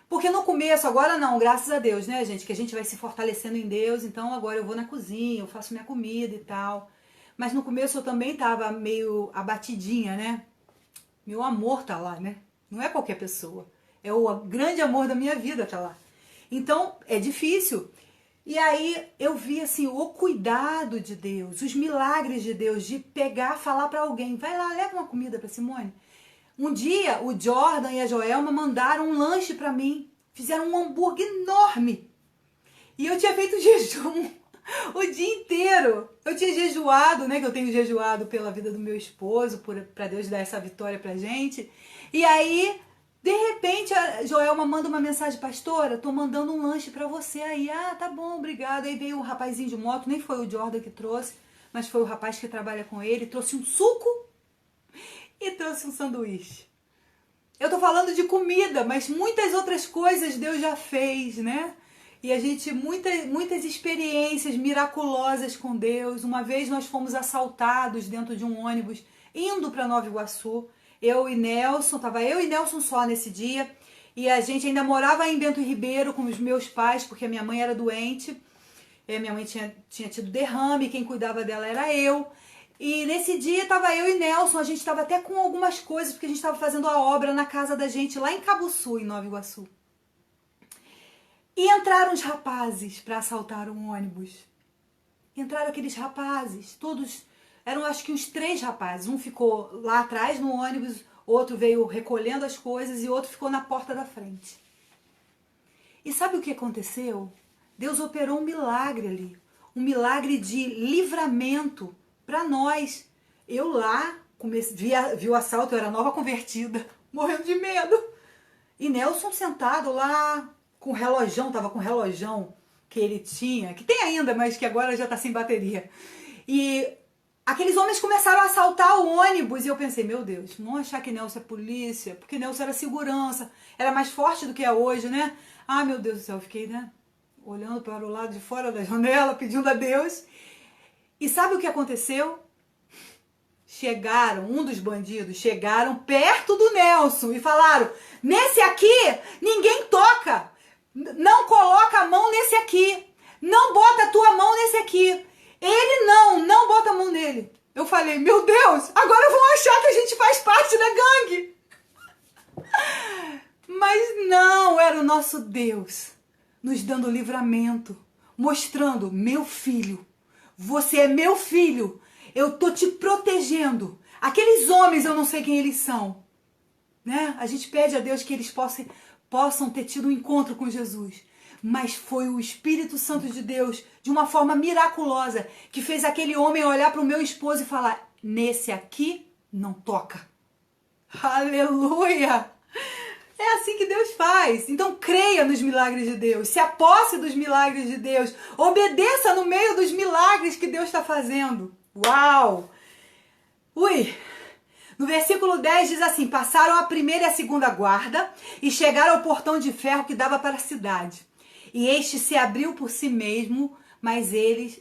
Porque no começo, agora não, graças a Deus, né, gente? Que a gente vai se fortalecendo em Deus. Então agora eu vou na cozinha, eu faço minha comida e tal. Mas no começo eu também tava meio abatidinha, né? Meu amor tá lá, né? Não é qualquer pessoa. É o grande amor da minha vida tá lá. Então é difícil. E aí eu vi assim o cuidado de Deus, os milagres de Deus, de pegar, falar para alguém, vai lá, leva uma comida para Simone. Um dia o Jordan e a Joelma mandaram um lanche para mim, fizeram um hambúrguer enorme. E eu tinha feito jejum o dia inteiro. Eu tinha jejuado, né, que eu tenho jejuado pela vida do meu esposo, para Deus dar essa vitória pra gente. E aí, de repente, a Joelma manda uma mensagem, pastora, tô mandando um lanche pra você aí. Ah, tá bom, obrigada. Aí veio um rapazinho de moto, nem foi o Jordan que trouxe, mas foi o rapaz que trabalha com ele, trouxe um suco e trouxe um sanduíche. Eu tô falando de comida, mas muitas outras coisas Deus já fez, né? E a gente, muitas experiências miraculosas com Deus. Uma vez nós fomos assaltados dentro de um ônibus indo para Nova Iguaçu. Eu e Nelson só nesse dia. E a gente ainda morava em Bento Ribeiro com os meus pais, porque a minha mãe era doente. Minha mãe tinha tido derrame, quem cuidava dela era eu. E nesse dia estava eu e Nelson, a gente estava até com algumas coisas, porque a gente estava fazendo a obra na casa da gente, lá em Cabuçu, em Nova Iguaçu. E entraram os rapazes para assaltar um ônibus. Entraram aqueles rapazes, todos, eram acho que uns 3 rapazes. Um ficou lá atrás no ônibus, outro veio recolhendo as coisas e outro ficou na porta da frente. E sabe o que aconteceu? Deus operou um milagre ali, um milagre de livramento para nós. Eu lá, vi o assalto, eu era nova convertida, morrendo de medo. E Nelson sentado lá, com o relojão, tava com o relojão que ele tinha, que tem ainda, mas que agora já tá sem bateria. E aqueles homens começaram a assaltar o ônibus e eu pensei, meu Deus, não achar que Nelson é polícia, porque Nelson era segurança, era mais forte do que é hoje, né? Ah, meu Deus do céu, eu fiquei, né, olhando para o lado de fora da janela, pedindo a Deus. E sabe o que aconteceu? Um dos bandidos chegaram perto do Nelson e falaram, nesse aqui ninguém toca, não coloca a mão nesse aqui, não bota a tua mão nesse aqui, ele não bota a mão nele. Eu falei, meu Deus, agora vão achar que a gente faz parte da gangue. Mas não, era o nosso Deus nos dando livramento, mostrando: meu filho, você é meu filho, eu tô te protegendo. Aqueles homens, eu não sei quem eles são, né? A gente pede a Deus que eles possam ter tido um encontro com Jesus. Mas foi o Espírito Santo de Deus, de uma forma miraculosa, que fez aquele homem olhar para o meu esposo e falar: nesse aqui não toca. Aleluia! É assim que Deus faz. Então creia nos milagres de Deus, se aposse dos milagres de Deus, obedeça no meio dos milagres que Deus está fazendo. Uau! Ui! No versículo 10 diz assim: passaram a primeira e a segunda guarda e chegaram ao portão de ferro que dava para a cidade. E este se abriu por si mesmo, mas eles...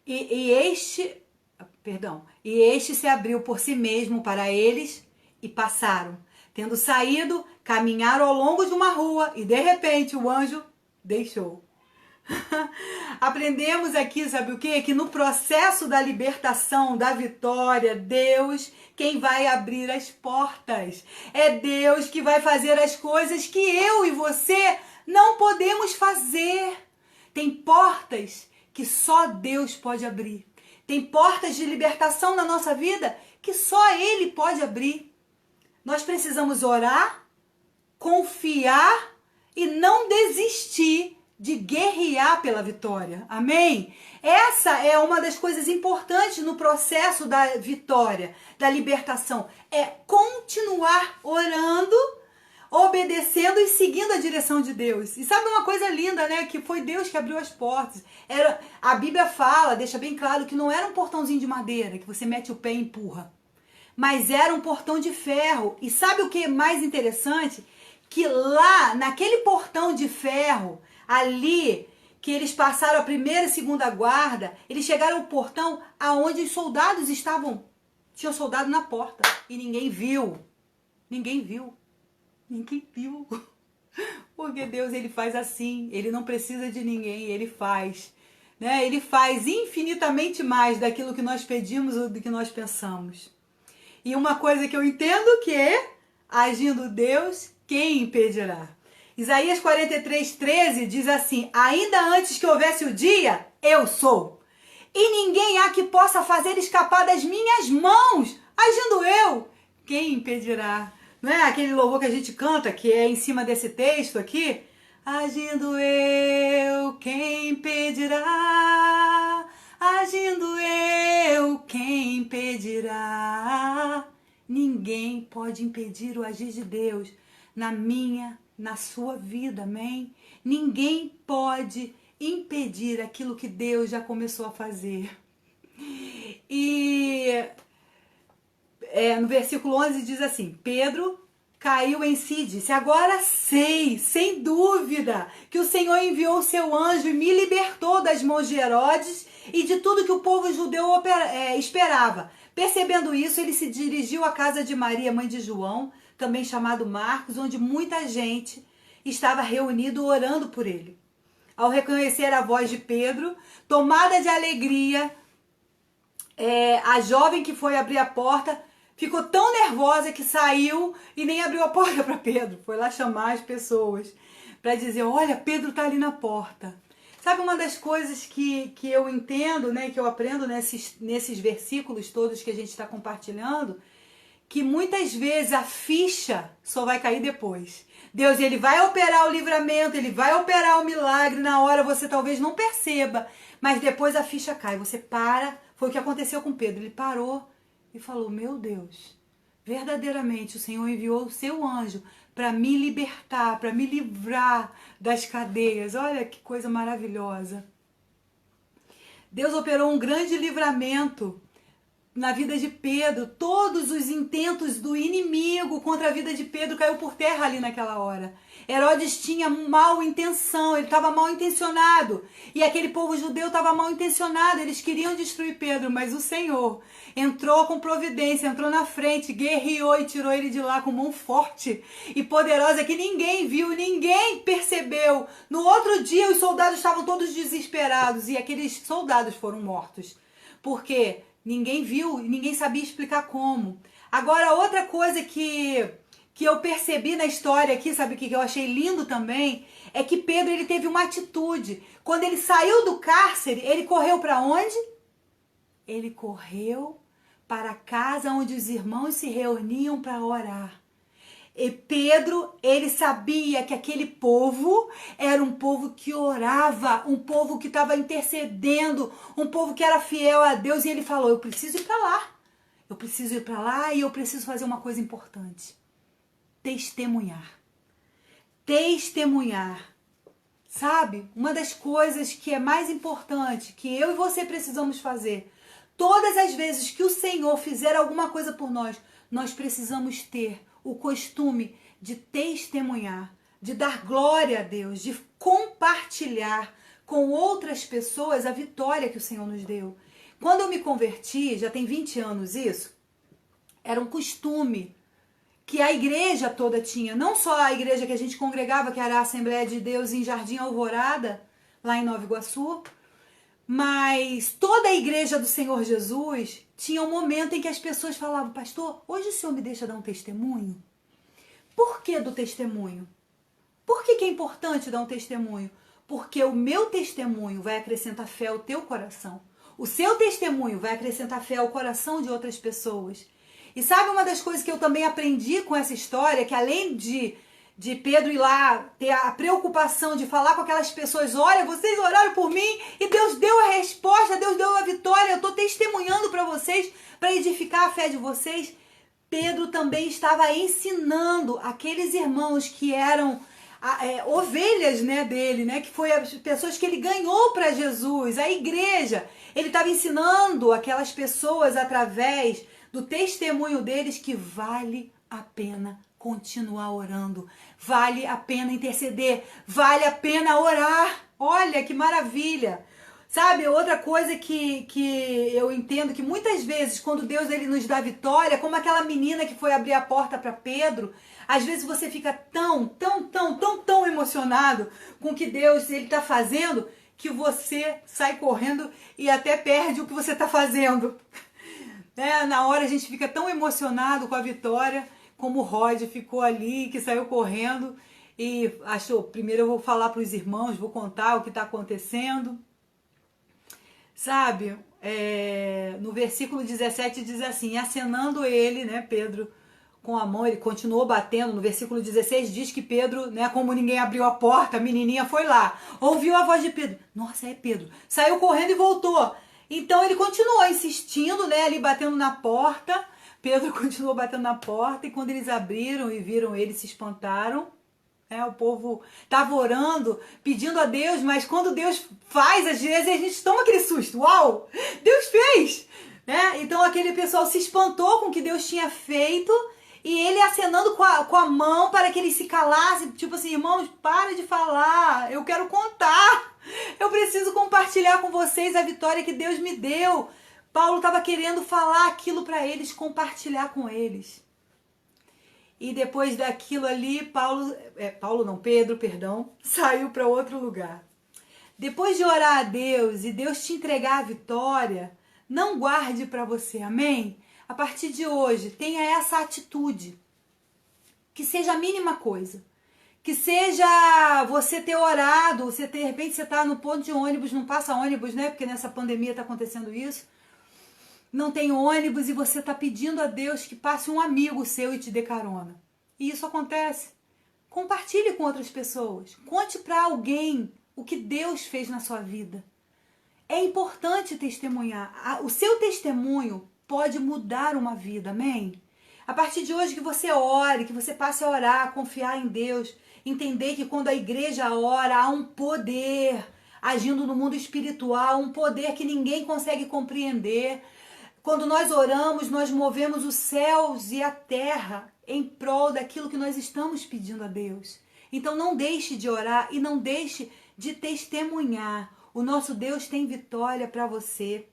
E este se abriu por si mesmo para eles e passaram. Tendo saído, caminharam ao longo de uma rua e de repente o anjo deixou. Aprendemos aqui, sabe o quê? Que no processo da libertação, da vitória, Deus quem vai abrir as portas. É Deus que vai fazer as coisas que eu e você não podemos fazer. Tem portas que só Deus pode abrir. Tem portas de libertação na nossa vida que só Ele pode abrir. Nós precisamos orar, confiar e não desistir de guerrear pela vitória. Amém? Essa é uma das coisas importantes no processo da vitória, da libertação. É continuar orando, obedecendo e seguindo a direção de Deus. E sabe uma coisa linda, né? Que foi Deus que abriu as portas. A Bíblia fala, deixa bem claro, que não era um portãozinho de madeira que você mete o pé e empurra. Mas era um portão de ferro. E sabe o que é mais interessante? Que lá, naquele portão de ferro, ali, que eles passaram a primeira e segunda guarda, eles chegaram ao portão aonde os soldados estavam. Tinha soldado na porta. E ninguém viu. Ninguém viu. Ninguém viu. Porque Deus, Ele faz assim. Ele não precisa de ninguém, Ele faz. Né? Ele faz infinitamente mais daquilo que nós pedimos ou do que nós pensamos. E uma coisa que eu entendo que é, agindo Deus, quem impedirá? Isaías 43:13 diz assim: ainda antes que houvesse o dia, eu sou. E ninguém há que possa fazer escapar das minhas mãos. Agindo eu, quem impedirá? Não é aquele louvor que a gente canta, que é em cima desse texto aqui? Agindo eu, quem impedirá? Agindo eu, quem impedirá? Ninguém pode impedir o agir de Deus na minha, na sua vida, amém? Ninguém pode impedir aquilo que Deus já começou a fazer. E no versículo 11 diz assim: Pedro caiu em si e disse: agora sei, sem dúvida, que o Senhor enviou o seu anjo e me libertou das mãos de Herodes e de tudo que o povo judeu esperava. Percebendo isso, ele se dirigiu à casa de Maria, mãe de João, também chamado Marcos, onde muita gente estava reunido orando por ele. Ao reconhecer a voz de Pedro, tomada de alegria, a jovem que foi abrir a porta ficou tão nervosa que saiu e nem abriu a porta para Pedro. Foi lá chamar as pessoas para dizer: olha, Pedro está ali na porta. Sabe uma das coisas que eu entendo, né, que eu aprendo nesses versículos todos que a gente está compartilhando? Que muitas vezes a ficha só vai cair depois. Deus, Ele vai operar o livramento, Ele vai operar o milagre, na hora você talvez não perceba, mas depois a ficha cai, você para. Foi o que aconteceu com Pedro, ele parou e falou: meu Deus, verdadeiramente o Senhor enviou o seu anjo para me libertar, para me livrar das cadeias. Olha que coisa maravilhosa. Deus operou um grande livramento na vida de Pedro. Todos os intentos do inimigo contra a vida de Pedro caiu por terra ali naquela hora. Herodes tinha mal intenção, ele estava mal intencionado. E aquele povo judeu estava mal intencionado, eles queriam destruir Pedro, mas o Senhor entrou com providência, entrou na frente, guerreou e tirou ele de lá com mão forte e poderosa que ninguém viu, ninguém percebeu. No outro dia os soldados estavam todos desesperados e aqueles soldados foram mortos. Por quê? Ninguém viu, ninguém sabia explicar como. Agora, outra coisa que que eu percebi na história aqui, sabe o que eu achei lindo também? É que Pedro, ele teve uma atitude. Quando ele saiu do cárcere, ele correu para onde? Ele correu para a casa onde os irmãos se reuniam para orar. E Pedro, ele sabia que aquele povo era um povo que orava, um povo que estava intercedendo, um povo que era fiel a Deus. E ele falou, eu preciso ir para lá. Eu preciso ir para lá e eu preciso fazer uma coisa importante. Testemunhar. Testemunhar. Sabe? Uma das coisas que é mais importante, que eu e você precisamos fazer, todas as vezes que o Senhor fizer alguma coisa por nós, nós precisamos ter o costume de testemunhar, de dar glória a Deus, de compartilhar com outras pessoas a vitória que o Senhor nos deu. Quando eu me converti, já tem 20 anos isso, era um costume que a igreja toda tinha, não só a igreja que a gente congregava, que era a Assembleia de Deus em Jardim Alvorada, lá em Nova Iguaçu, mas toda a igreja do Senhor Jesus tinha um momento em que as pessoas falavam, pastor, hoje o senhor me deixa dar um testemunho? Por que do testemunho? Por que é importante dar um testemunho? Porque o meu testemunho vai acrescentar fé ao teu coração. O seu testemunho vai acrescentar fé ao coração de outras pessoas. E sabe uma das coisas que eu também aprendi com essa história, que além de Pedro ir lá ter a preocupação de falar com aquelas pessoas, olha, vocês oraram por mim e Deus deu a resposta, Deus deu a vitória, eu estou testemunhando para vocês, para edificar a fé de vocês. Pedro também estava ensinando aqueles irmãos que eram ovelhas, né, dele, né, que foi as pessoas que ele ganhou para Jesus, a igreja. Ele estava ensinando aquelas pessoas através do testemunho deles que vale a pena continuar orando, vale a pena interceder, vale a pena orar. Olha que maravilha! Sabe, outra coisa que eu entendo que muitas vezes quando Deus ele nos dá vitória, como aquela menina que foi abrir a porta para Pedro, às vezes você fica tão emocionado com o que Deus ele está fazendo, que você sai correndo e até perde o que você está fazendo. Na hora a gente fica tão emocionado com a vitória, como o Rod ficou ali, que saiu correndo e achou, primeiro eu vou falar para os irmãos, vou contar o que está acontecendo. Sabe, no versículo 17 diz assim, acenando ele, né, Pedro, com a mão, ele continuou batendo. No versículo 16 diz que Pedro, né, como ninguém abriu a porta, a menininha foi lá, ouviu a voz de Pedro, nossa, é Pedro, saiu correndo e voltou. Então ele continuou insistindo, né, ali batendo na porta. Pedro continuou batendo na porta e quando eles abriram e viram ele, se espantaram. O povo estava orando, pedindo a Deus, mas quando Deus faz, às vezes a gente toma aquele susto. Uau, Deus fez! Então aquele pessoal se espantou com o que Deus tinha feito e ele acenando com a mão para que eles se calassem. Tipo assim, irmãos, para de falar, eu quero contar. Eu preciso compartilhar com vocês a vitória que Deus me deu. Paulo estava querendo falar aquilo para eles, compartilhar com eles. E depois daquilo ali, Pedro, saiu para outro lugar. Depois de orar a Deus e Deus te entregar a vitória, não guarde para você, amém? A partir de hoje, tenha essa atitude. Que seja a mínima coisa. Que seja você ter orado, de repente você está no ponto de ônibus, não passa ônibus, né? Porque nessa pandemia está acontecendo isso. Não tem ônibus e você está pedindo a Deus que passe um amigo seu e te dê carona. E isso acontece. Compartilhe com outras pessoas. Conte para alguém o que Deus fez na sua vida. É importante testemunhar. O seu testemunho pode mudar uma vida, amém? A partir de hoje que você ore, que você passe a orar, a confiar em Deus, entender que quando a igreja ora, há um poder agindo no mundo espiritual, um poder que ninguém consegue compreender. Quando nós oramos, nós movemos os céus e a terra em prol daquilo que nós estamos pedindo a Deus. Então não deixe de orar e não deixe de testemunhar. O nosso Deus tem vitória para você.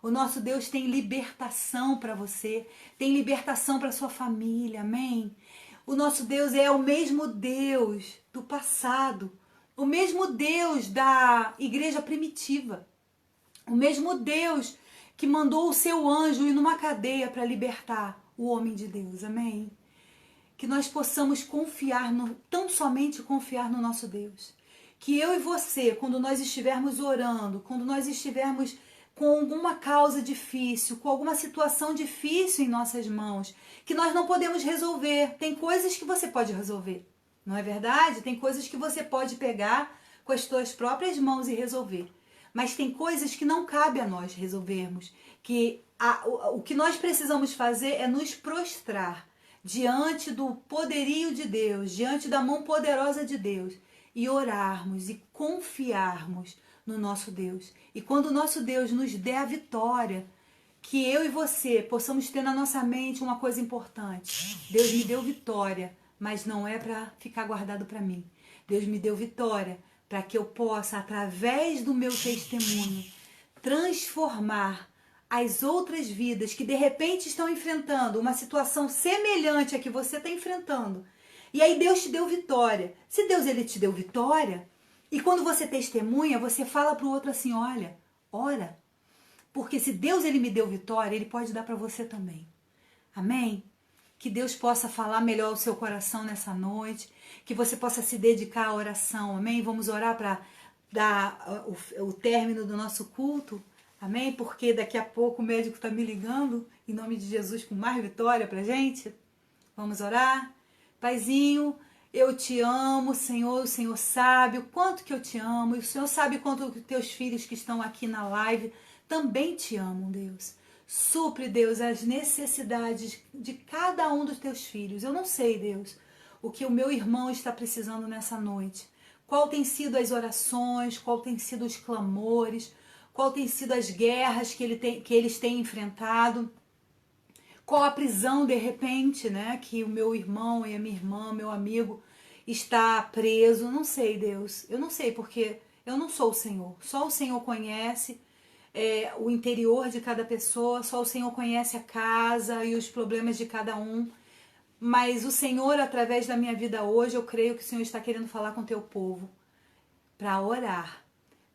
O nosso Deus tem libertação para você. Tem libertação para sua família, amém? O nosso Deus é o mesmo Deus do passado. O mesmo Deus da igreja primitiva. O mesmo Deus que mandou o seu anjo ir numa cadeia para libertar o homem de Deus, amém? que nós possamos confiar, tão somente confiar no nosso Deus. Que eu e você, quando nós estivermos orando, quando nós estivermos com alguma causa difícil, com alguma situação difícil em nossas mãos, que nós não podemos resolver. Tem coisas que você pode resolver, não é verdade? Tem coisas que você pode pegar com as suas próprias mãos e resolver. Mas tem coisas que não cabe a nós resolvermos, que o que nós precisamos fazer é nos prostrar diante do poderio de Deus, diante da mão poderosa de Deus, e orarmos e confiarmos no nosso Deus. E quando o nosso Deus nos der a vitória, que eu e você possamos ter na nossa mente uma coisa importante. Deus me deu vitória, mas não é para ficar guardado para mim. Deus me deu vitória para que eu possa, através do meu testemunho, transformar as outras vidas que de repente estão enfrentando uma situação semelhante à que você está enfrentando. E aí Deus te deu vitória. Se Deus ele te deu vitória, e quando você testemunha, você fala para o outro assim, olha, ora. Porque se Deus ele me deu vitória, ele pode dar para você também. Amém? Que Deus possa falar melhor ao seu coração nessa noite, que você possa se dedicar à oração. Amém? Vamos orar para dar o término do nosso culto. Amém? Porque daqui a pouco o médico está me ligando, em nome de Jesus, com mais vitória para gente. Vamos orar? Paizinho, eu te amo, Senhor. O Senhor sabe o quanto que eu te amo. E o Senhor sabe quanto que teus filhos que estão aqui na live também te amam, Deus. Supre, Deus, as necessidades de cada um dos teus filhos. Eu não sei, Deus, o que o meu irmão está precisando nessa noite. Qual tem sido as orações, qual tem sido os clamores, qual tem sido as guerras que eles têm enfrentado. Qual a prisão, de repente, né, que o meu irmão e a minha irmã, meu amigo, está preso. Não sei, Deus. Eu não sei, porque eu não sou o Senhor. Só o Senhor conhece o interior de cada pessoa, só o Senhor conhece a casa e os problemas de cada um. Mas o Senhor, através da minha vida hoje, eu creio que o Senhor está querendo falar com o teu povo para orar,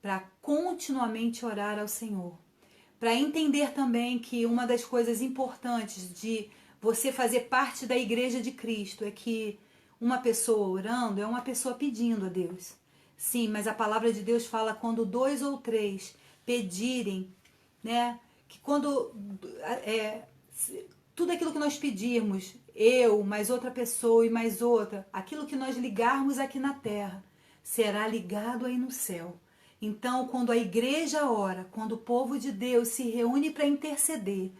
para continuamente orar ao Senhor. Para entender também que uma das coisas importantes de você fazer parte da igreja de Cristo é que uma pessoa orando é uma pessoa pedindo a Deus. Sim, mas a palavra de Deus fala quando 2 ou 3 pedirem, né? Que quando tudo aquilo que nós pedirmos, eu, mais outra pessoa e mais outra, aquilo que nós ligarmos aqui na terra, será ligado aí no céu. Então, quando a igreja ora, quando o povo de Deus se reúne para interceder,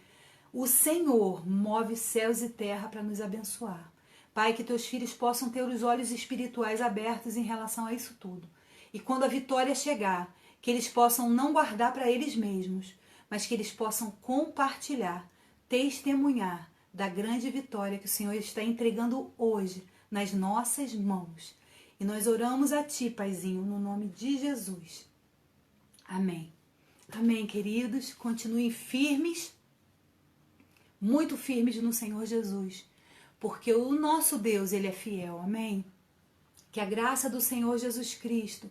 o Senhor move céus e terra para nos abençoar. Pai, que teus filhos possam ter os olhos espirituais abertos em relação a isso tudo. E quando a vitória chegar, que eles possam não guardar para eles mesmos, mas que eles possam compartilhar, testemunhar da grande vitória que o Senhor está entregando hoje nas nossas mãos. E nós oramos a Ti, Paizinho, no nome de Jesus. Amém. Amém, queridos. Continuem firmes, muito firmes no Senhor Jesus, porque o nosso Deus, Ele é fiel. Amém. Que a graça do Senhor Jesus Cristo,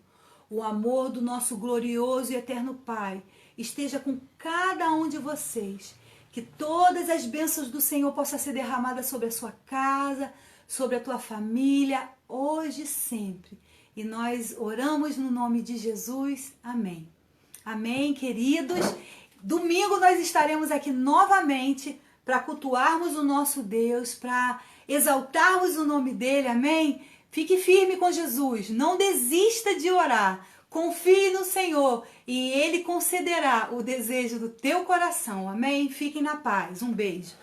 o amor do nosso glorioso e eterno Pai, esteja com cada um de vocês. Que todas as bênçãos do Senhor possam ser derramadas sobre a sua casa, sobre a tua família, hoje e sempre. E nós oramos no nome de Jesus. Amém. Amém, queridos. Domingo nós estaremos aqui novamente para cultuarmos o nosso Deus, para exaltarmos o nome dele. Amém? Fique firme com Jesus. Não desista de orar. Confie no Senhor e Ele concederá o desejo do teu coração. Amém? Fiquem na paz. Um beijo.